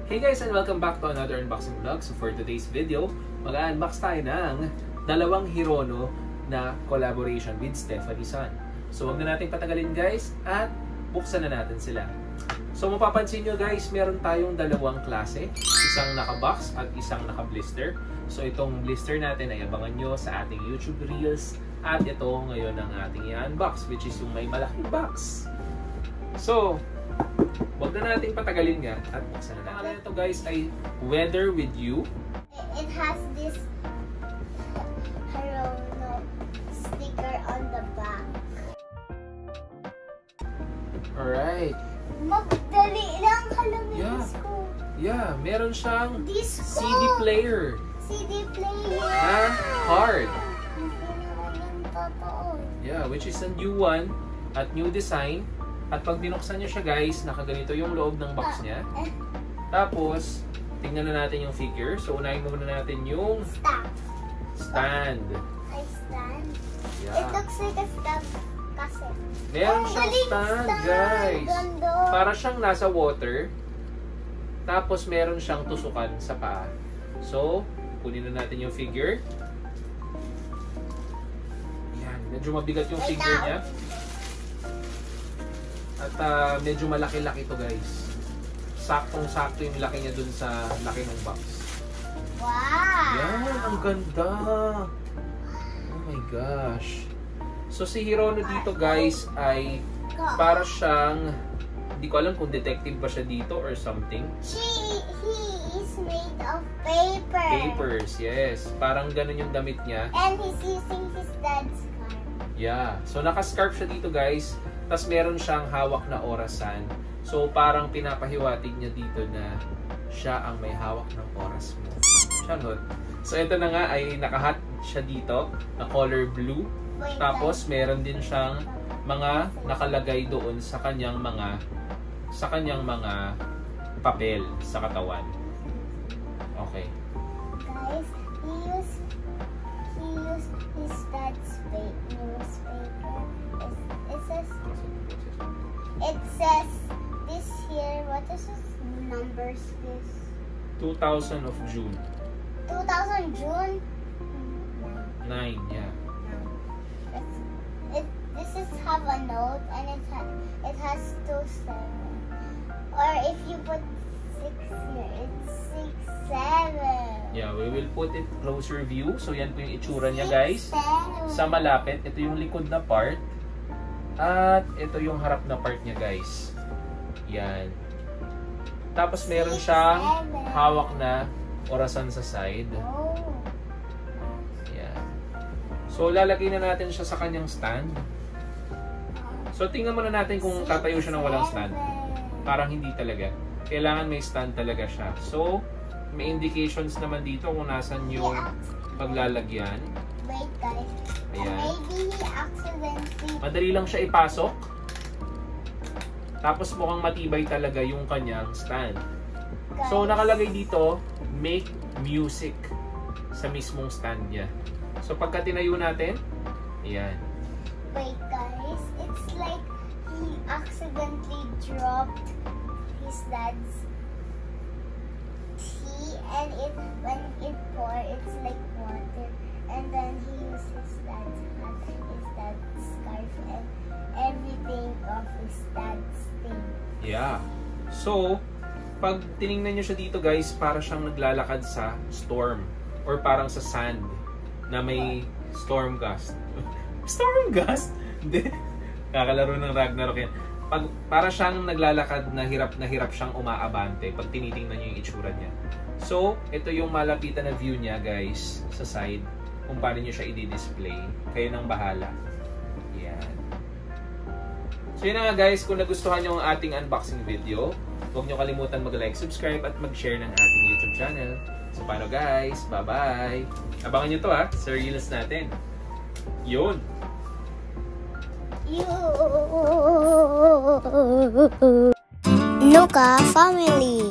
Hey guys, and welcome back to another unboxing vlog. So for today's video, mag-unbox tayo ng dalawang Hirono na collaboration with Stephanie Sun. So wag na natin patagalin guys at buksan na natin sila. So mapapansin nyo guys, meron tayong dalawang klase. Isang naka-box at isang naka-blister. So itong blister natin ay abangan nyo sa ating YouTube Reels. At ito ngayon ang ating i-unbox, which is yung may malaking box. So, wag na natin patagalin nga at buksan na natin. Ito guys ay Weather With You. It has this Hirono sticker on the back. Alright. Magdali lang kalaminis ko. Yeah, meron siyang Disco. CD player. CD player. Na hard. Hindi naman yung totoo. Yeah, which is a new one at new design. At pag binuksan nyo siya guys, nakaganito yung loob ng box niya. Tapos, tingnan na natin yung figure. So, unahin muna natin yung stand. I stand. It Yeah. looks like a stand kasi. Meron siyang stand guys. Ganda. Para siyang nasa water. Tapos, meron siyang tusukan sa paa. So, kunin na natin yung figure. Yan. Medyo mabigat yung figure niya. At medyo malaki-laki to guys. Saktong-sakto yung laki niya dun sa laki ng box. Wow! Yan, ang ganda. Oh my gosh. So si Hirono dito guys ay para siyang, hindi ko alam kung detective ba siya dito or something. He is made of paper. Papers, yes. Parang ganun yung damit niya. And he's using his dad's car. Yeah. So naka-scarf siya dito guys. Tapos meron siyang hawak na orasan. So parang pinapahiwatig niya dito na siya ang may hawak ng oras mo. Charot. So ito na nga ay nakahat siya dito na color blue. Tapos meron din siyang mga nakalagay doon sa kanyang mga papel sa katawan. Okay. Guys, he used his dad's newspaper. It says this here. What is this numbers? This 2000 of June. 2000 June. 9, yeah. This is have a note and it has 27. Or if you put 6 here, it's 67. Yeah, we will put it closer view. So yan po yung itsura niya guys. 67. Sa malapit, ito yung likod na part. At ito yung harap na part niya guys. Yan. Tapos meron siyang hawak na orasan sa side. Oh. Yan. So lalagay na natin siya sa kanyang stand. So tingnan muna natin kung tatayo siya ng walang stand. Parang hindi talaga. Kailangan may stand talaga siya. So may indications naman dito kung nasan yung paglalagyan. Wait guys. Ayan. Maybe he accidentally. Madali lang siya ipasok. Tapos mukhang matibay talaga yung kanyang stand. So nakalagay dito, make music sa mismong stand niya. So pagka tinayo natin, ayan. Wait guys, it's like he accidentally dropped his dad's tea and when it pour, it's like water. And then he used his dad's hat, his dad's scarf, and everything of his dad's thing. Yeah. So, pag tiningnan nyo siya dito guys, para siyang naglalakad sa storm. Or parang sa sand na may storm gust. Storm gust? Hindi. Kakalaro ng Ragnarok yan. Para siyang naglalakad na hirap siyang umaabante pag tinitingnan nyo yung itsura niya. So, ito yung malapitan na view niya guys sa side. Kung paano nyo siya i-display. Kayo nang bahala. Yan. So yun na nga guys, kung nagustuhan nyo ang ating unboxing video, huwag nyo kalimutan mag-like, subscribe, at mag-share ng ating YouTube channel. So paano guys? Bye-bye! Abangan nyo to sa Reels natin. Yun! Nuka Family.